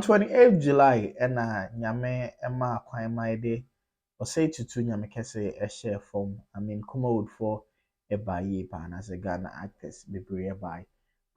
28th July nyame ema kwan mai de o say Tutu nyame kese e share form. I mean Kumawood for a buy pa na se Ghana actors bebre buy.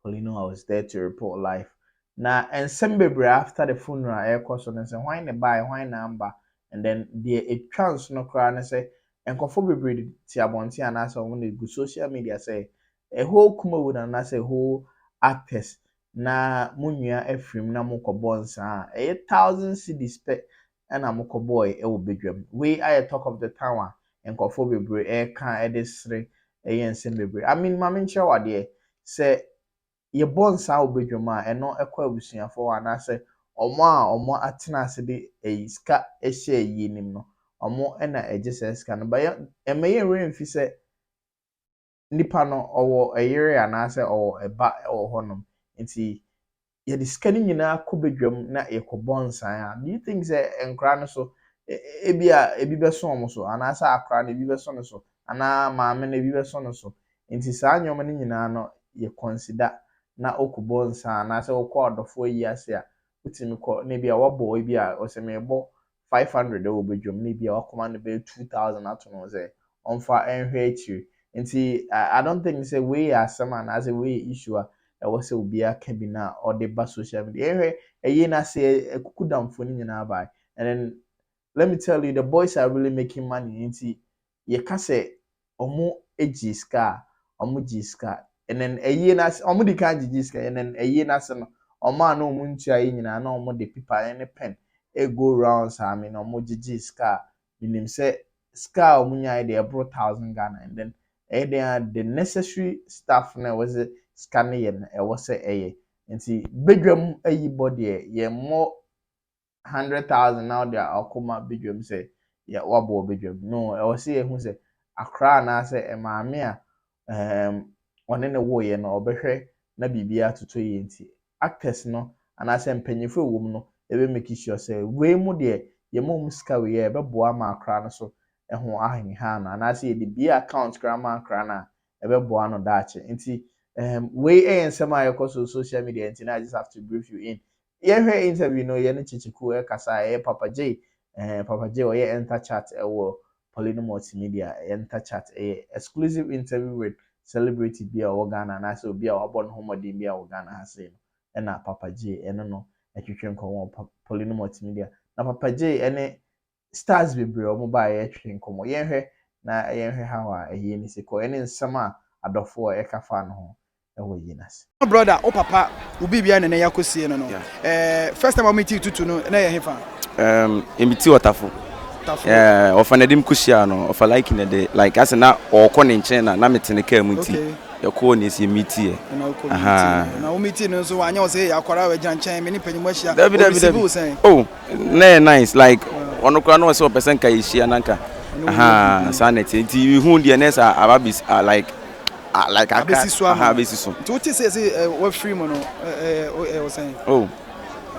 Polino, I was there to report live. Na and some bebre after the funeral air course on and say why ne buy why number and then the chance no cry and say and conform bebre ti abonti and as on the good social media say a whole Kumawood and as a whole actors na munua efrim na mokɔbɔ nsa a 1000 cedis pe na mokɔbɔ e wo bedwam we I talk of the town nkɔfo bebre e ka e de sre e yen bebre I mean mama nkyerɛ wade sɛ ye bɔ nsa wo bedwam a ɛno ɛkɔ abusuafo ana sɛ ɔmo atena ase de e ska e hye yi nim no ɔmo na egye sɛ ska no ba ɛmɛyɛ remfi sɛ nipa no ɔwɔ ɛyere ana sɛ ɔwɔ ɛba ɛwɔ hɔnom nti ye diskani nyina kɔ bedwam na ye kɔ bonsan a do you think say enkra no so ebi beso omo so ana sa akra no ebi beso no so ana maame no ebi beso no so nti saa nyoma no nyina no ye consider na okɔ bonsan na sɛ okɔ odofo yi ase a utimi kɔ na bi a wabɔ ebi a oseme bɔ 500 e wo bedwam na bi a wakoma no be 2000 ato no sɛ onfa enhwe achi nti I don't think say we asem ana say we issue a was a be a cabina or the bus social media. Na say a kukudam for nyina by. And then let me tell you, the boys are really making money. Into ye can say omo eji ska, omo jiska, and then a year nas omo the kanji jiska, and then a year nas or man no muncha in no omo the people and a pen. A go rounds, I mean, omo jiska, in say ska or munya idea brought 1000 Ghana, and then the necessary stuff now was it. Scanning e was say nti bedwam ayi body ye more 100,000 now there akoma bedwam say ya wabo bedwam no e was say hu say akra na say e maame a one ne wo ye no obehwe na bibia toto ye nti actors no ana say mpanyefo ewom no e be make sure say we mu de ye mom ska we ye be boa ma akra no so e ho ahen ha na na say the bia account grama akra na e be boa no daache nti we and some social media and I just have to brief you in. Yeah, interview no yen chichiku kasa Papa J or enter chat or Polino multimedia enter chat exclusive interview with celebrity beer organ and I so be our born home de beer organ has said and Papa J and no a chicken come Polino multimedia. Now Papa J any stars be bro mobile a chicken come yen na yen how a yen is a any summer adofo eka fan ho. My brother, oh papa, ubi bia na yakosie no no. First time I meet you Tutu no na ye hefa. Emiti watafo. Ofanadim kushia no, of like in the day, like as na okọ ne nchen na metene ka muti. Yako ni si miti e. Na o miti no so anya o say yakwara we gyan nchen me ni panyimu ahia. Oh, nice like onokra no so person ka yihia nanka. Sanity. Nti hu de nesa ababis like I can't. What you say? What free mono? Was saying. Oh,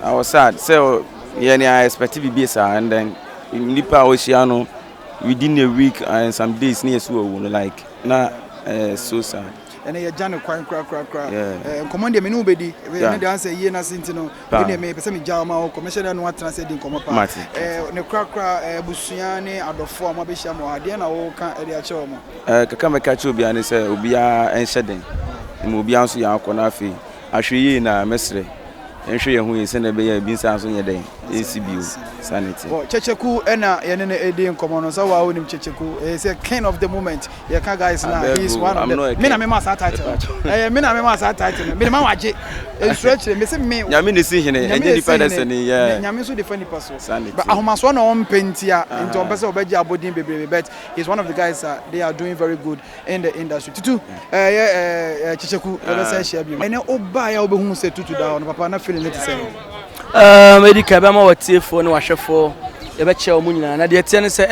I was sad. So, I expected to be and then in Nipa Oceano within a week and some days near so like so sad. And a Jano cry. Command me nobody. When they answer ye na sintino. When me person jama or commissioner no translate in Comapa. Ne crack Busiane adofo amabisha mo ade na wo ka e dia chomo. Kaka me kacho bia ne se obia enhyeden. Mo bia nso ya akọ na afi. Ahwe na mesre. Enhwe ye hu ye se na be ya bi nsa so nyeden. ACBO sanity. Checheku ena ye ne edi nkomo no so wa onim Checheku is a king of the moment. Ye ka guys now he is one of them. Me na me ma sa title. Me na me ma sa title. Me ma waje. E stretch me se me. Nyame ne si hene enye defenders ne yeah. Nyame so defend person. But ahomaso na on pentia into on person obeji abodin bebrebe but he's one of the guys they are doing very good in the industry. Tutu Checheku you say share bi. Ene oba ya obehu se Tutu da on papa na feeling it say. Medical be ma watie for no wahwefo e be che omu nyina na de tie ne se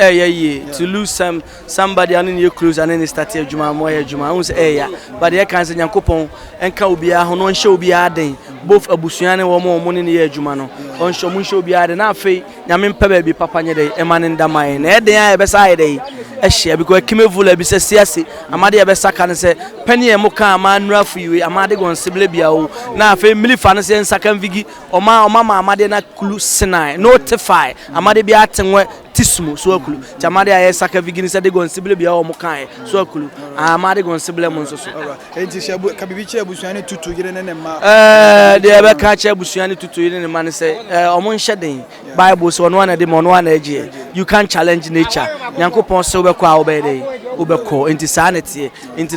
to lose somebody and you close and then start adwuma mo adwuma un se but they can say nyankopon enka obi a ho no nhye obi a den both abusuane wo mo ne ye adwuma no on hwo mo hwo biade na afei nyame mpa ba bi papa nye dey e ma ne ndamae na e den a e be sa dey e hye because kimevula bi se siase amade e be saka ne se pani e mo ka ma nura fuiwe amade gon sible bia o na afei milifa ne se nsaka mvigi oma ma amade na kulu sinai notify amade bia atenwe tismu so akulu chamade aye saka vigi ne se de gon sible bia o mo kan so akulu amade gon sible mo nso so enti shabu kabibi che abusuane tutu yire ne ma de ebe ka che abusuane tutu yire ne ma ne se omo nhye den bible so no na de mo no na eje you can challenge nature nyankopon se obekọ a obede obekọ enti sanete enti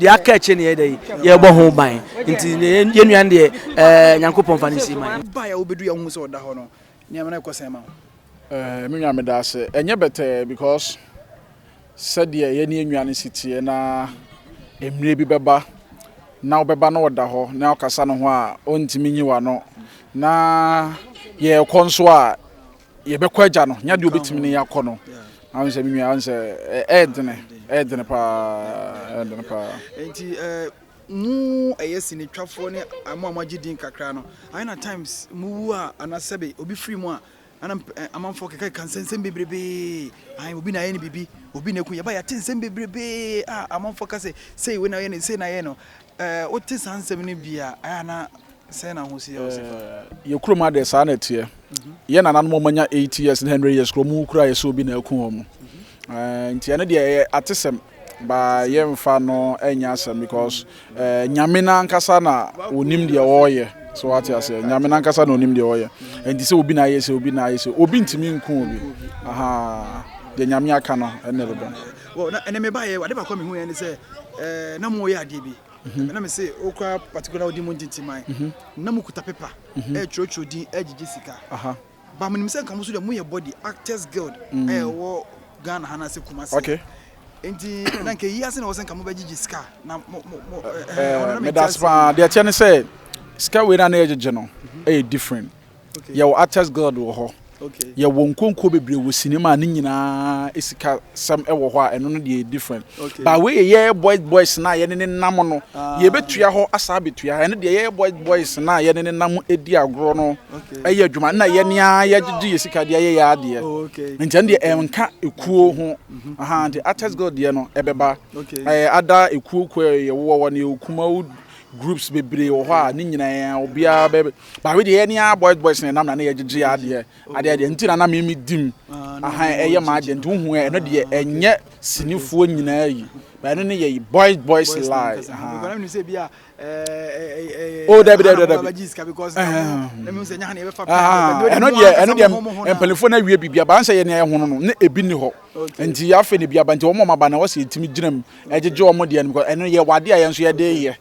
de aka eche ne dey ye bo ho ban enti ye nuan de nyankopon fa ne si man ba ya obedu ya hu se oda ho no nyame na ekose ma me nwa me da se enye better because said ye ne nwane sitie na emire bi beba na obeba na oda ho na okasa no ho a ontimi nyiwa no na ye konso a ye bekọ agya no nya de obetimi ne yakọ no awon se me nwa awon se edene pa enti mu ayesi ne twafo ne amagidin kakra no na times mu a anasebe obi free mu a amanfo keka kansensem bebrebe obi na ye ne bibi obi na ku ye ba ya tensem bebrebe amanfo ka say we na ye ne say na ye no o te sansem ne bia na say na ho si ye kroma de sa na tie ye na nanom manya 80 years and 100 years kromu kura ye so obi na ku ho mu ntia ne de atesem ba ye mfa no enya asem because nyame na nkasa na onim de oye so what you say nyame na nkasa na onim de oye enti se obi na ye se obi ntimi nku obi de nyame aka no ene bebe wo na ene me ba ye wade ba kwa me hu ye ne se na mo ye ade bi na me se okwa particular odi mo ntintimai na mo kuta paper chrocho din ejiji sika ba mo nim se nkamu so de mo ye body actors guild wo Ghana hana se Kumasi okay enti na nke yi ase na wo se nkamu ba jiji sika na me that's pa de tie ne se sika we na ejije no different your actors guild wo ho okay ye wonkonko bebre wo cinema ne nyina esika sam ewo ho a eno no de different but we ye boys na ye ne nam no ye betua ho asa betua eno de ye boys na ye ne nam edi agro no eye adwuma na ye nia ye gigi ye sika de ye ya de nti de enka ekuo ho the artist god de no ebeba ada ekuo ye wo ne Kumawood groups bebre wo ho a ne nyina obia be ba we de ye nia boys na nam na ye gigi ade nti na me dim eye ma agent hu eno de enye sinifuo nyina yi ba no ne ye boys lie because me say bia because let me say nya na e be fa eno de empelefo na wie bibia ba nse ye na ho no na ebi ni ho nti ya fe ne bia ba nti wo mo ba na wo se timi ginam ejeje wo mo de because eno ye wade a ye nso ye de ye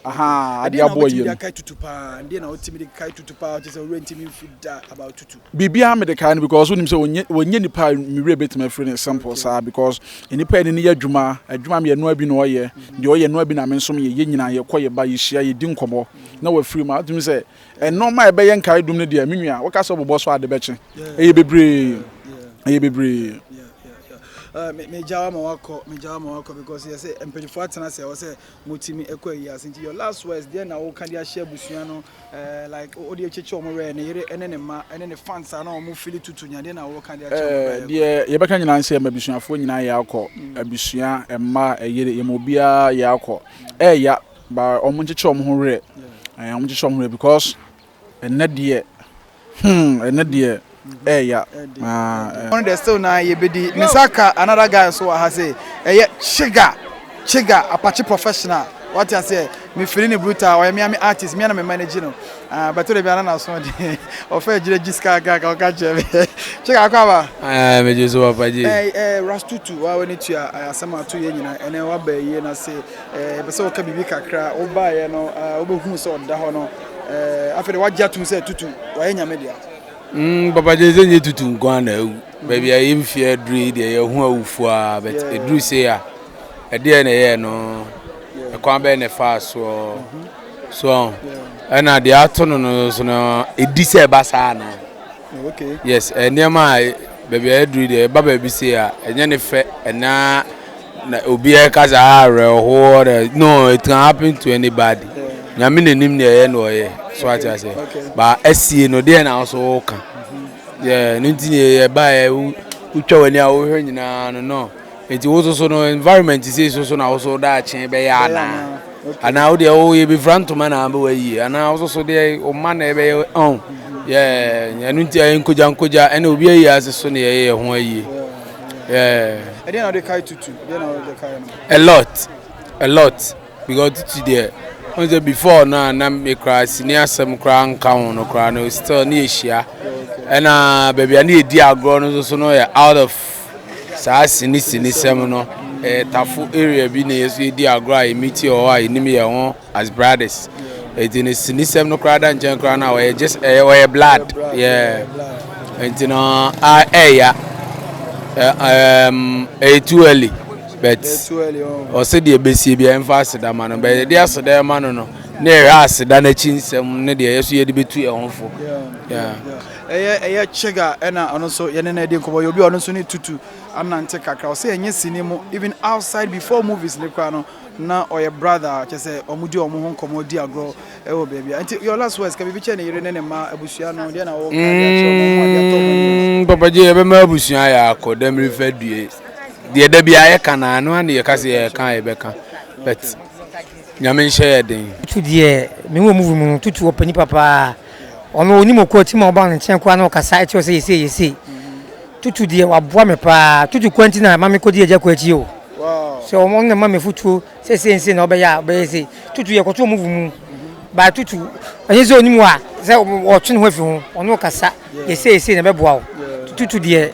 ade abo ye no kai tutu pa ndi na otimi de kai tutu pa just rent me feed about tutu bibia me de kai because wonim se wonye nipa miwe betima free sample sa because nipa ni ye adwuma me no abi no ye de o ye no abi na me nso ye nyina ye koye ba ye hia ye di nkomo na wa free ma atumi se normal e be ye nkai dum ne de menua wo ka so bobo so ade beche eye bebre me jawa ma wako because you say empelifo atena say o say motimi ekwa yi asinti your last words there na wo kan dia share busua no like odi echeche o mo re ne yere ene ne ma ene ne fans na o mo feel tutu nya there na wo kan dia share de ye beka nyina nse ma busuafo nyina ya akọ abusua emma eyere ye mo bia ya akọ ya ba o mo ncheche o mo ho re o mo ncheche o mo re because ene de on the still na ye bedi Misaka another guy so ha say chiga apache professional what you say me feeling brutal or me artist me na me manage no but to be na so de o fe jire jiska ga ka jebe chiga kwa ba me jesu apaje Tutu wa woni tu asama to ye nyina ene wa ba ye na say be se o ka bibi kakra o ba ye no o be hu so da ho no afere wa gya tum say Tutu wa ye nyame dia Papa Jeze nye Tutu nkwana ewu baby I am fear dread ye hu awufu a but edru say a ede na ye no e kwa be ne fa so na de ato no so no edi say basa na okay yes enema baby I dread ye baba bi say a enye ne fe na obi e kaza are ho no it can happen to anybody nyame nenim ne ye no ye so ati ase ba asie no de na so ka nti ne ba utwa wani a wo hwe nyina no enti wo so no environment is so na wo so da chen be ya ana wo de wo ye be frantoma na be wa yi ana wo so de o ma na be on nti ayi nkoja ene obi ayi ase so ne ye ho ayi I didn't know the kai Tutu. A lot because today before na me cry senior some cry count no cry no still near share and baby I need dia grow no so no out of sa sini sem no tafu area bi na yeso dia grow meet you or ni me ho as brothers it in sini sem no cry dan jen cry na we just we blood and no too early but or say the besi bi emphasize that man but the as there man no na ras da na chinsem ne de yeso ye de betu e honfo chega ena ono so ye na de nkobo yo bi ono so ni Tutu anante kakra o say enye sinimo even outside before movies ne kwa no na oye brother chese omudi omo ho nkomo di agro e wo baby anti your last words ka bi che ne yire ne ma abusua no de na wo ka dia che omo ho dia to papa je be ma abusua ya akodam refadue de da bia ye kana no ane ye kase ye kan ye be kan but nyame nhye den Tutu de me wo move mu Tutu opani papa ono oni moko ti ma oba nchen kwa na okasa eti o se yesi Tutu de waboa me pa Tutu kwanti na mama ko de eja kwa chi o wow so omo na mama futu se na obeya obeyesi Tutu ye koto move mu ba Tutu anyi se oni mu a se o twen ho afi ho ono okasa yesi na beboa o Tutu de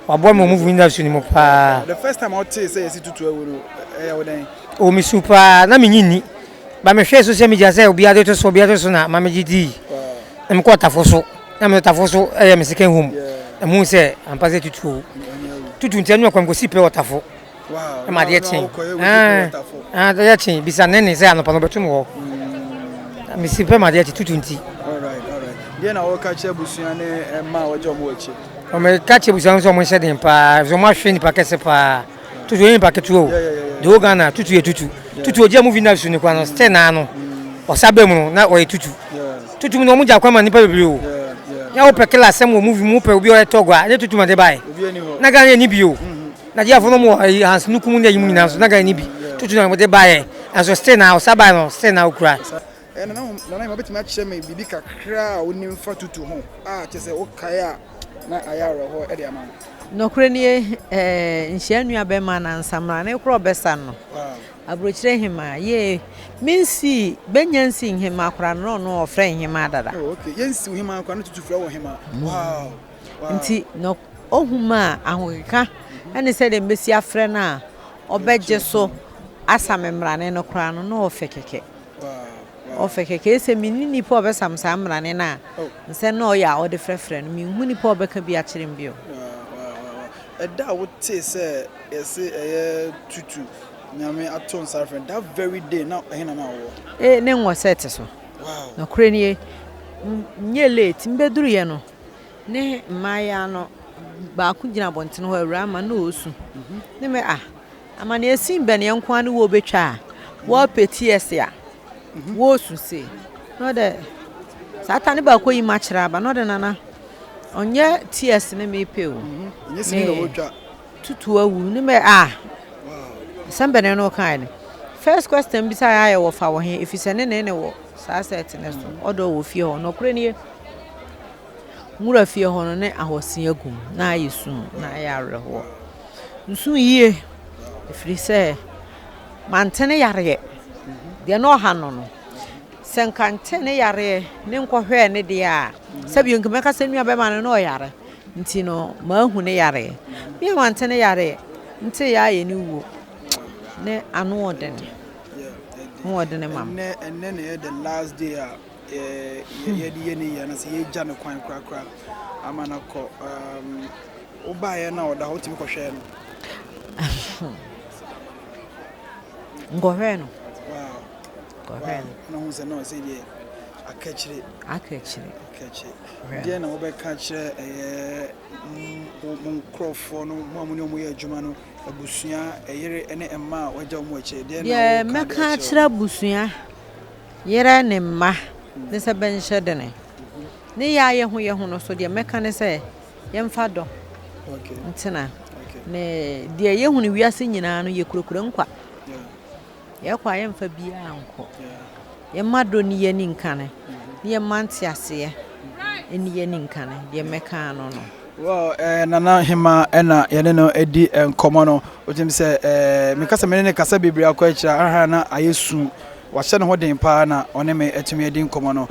waboa me move industry ni mo pa the first time I say yesi Tutu ewuru wodan o mi super na me nyini ba me hwe social media say obi ade to so na mama gidi em ko tafoso na me tafoso me second home emu say ampase Tutu ntenu akwa ngosi pe otafo wow e ma de chen da ya chen bisa nene say anopa no betum ho me si pe ma de Tutu nti all right dia na wo ka che busua ne ma wo jo mo achi o me ka che busua so mo se den pa zo ma hwe ni pa kese pa Tutu yin pa ketu de Uganda Tutu ye Tutu oje movie na su ni kwa no stay na no osabemu na o ye Tutu no mu ja kwa ma ni pa bebre o ya wo pekela asem wo movie mu pe obi o togwa ye Tutu ma de bai na ga ni bi o na dia fo no mu hans nukum na yimu nyina so na ga ni bi Tutu na mo de bai aso stay na osaba no stay na okura na ma betima che me bibi kakra oni mfa Tutu ho chese o kaya na ayaro ho e de ama nokure ni nhia nua be ma na nsamra na ekro besa no abrochire hima ye minsi benyansi hima akra no ofre hima dada okay yensi hima akra no Tutu fra wo hima wow nti no ohuma ahokeka ene se de mbesi afre na obeje so asamemrane no kra no ofekeke ofekeke ese minini po obesam samrane na nse no ya ode frefre no minhuni po obeka bi akirem bio da would say yes Tutu nyame aton sarfren that very day now hina na wo ne nwo set so wow no kure ni nye late mbeduru ye no ne maya no ba ku gina bonten ho awura ma na osu ne me ama na esi mbe ne nko anu wo betwa wo peti ese a wo osu se no de satani ba ko yi ma kira ba no de nana onye TS ne me pe o nyesi no wotwa Tutu awu ne me sembe ne no kan first question bi say aye wo fa wo he ifise ne wo sa set ne so odo wo fie ho no kure ne mura fie ho no ne ahosi agum na ayesu na ayare ho nsu yie ifrise mantene yare de no ha no senkante ne yare ne nkohwe ne de a sabi nkeme ka senua be ma no yare nti no ma hu ne yare bi mantene yare nti ya ye ni wo ne anu oden mo oden mam ne the last day ye di ye ni ya na se ye ja no kwan kra amana ko oba ye na oda hotimi ko hwe no ngohwe no wow na hu se no se die akachire dia na obeka kire monkrofo no mo amuni omo ye adwuma no abusua eyere ene emma waja omo ache dia na meka kire abusua yere ne mma ne sɛ bɛnhyɛ de ne ya ye ho no so de meka ne sɛ yɛmfa dɔ ntina ne de ye hu ne wiase nyinaa no ye kurokura nkwa ye kwa yɛmfa bia anko ye mado ne ye ni nkane ne ye mante ase eni ye ni nkane de meka no no. Well, nana hima ena yene no edi nkomo no otim se me kasa me ne kasa bibiri akwa akira aha na ayesu wa hye ne ho den pa na one me etumi edi nkomo no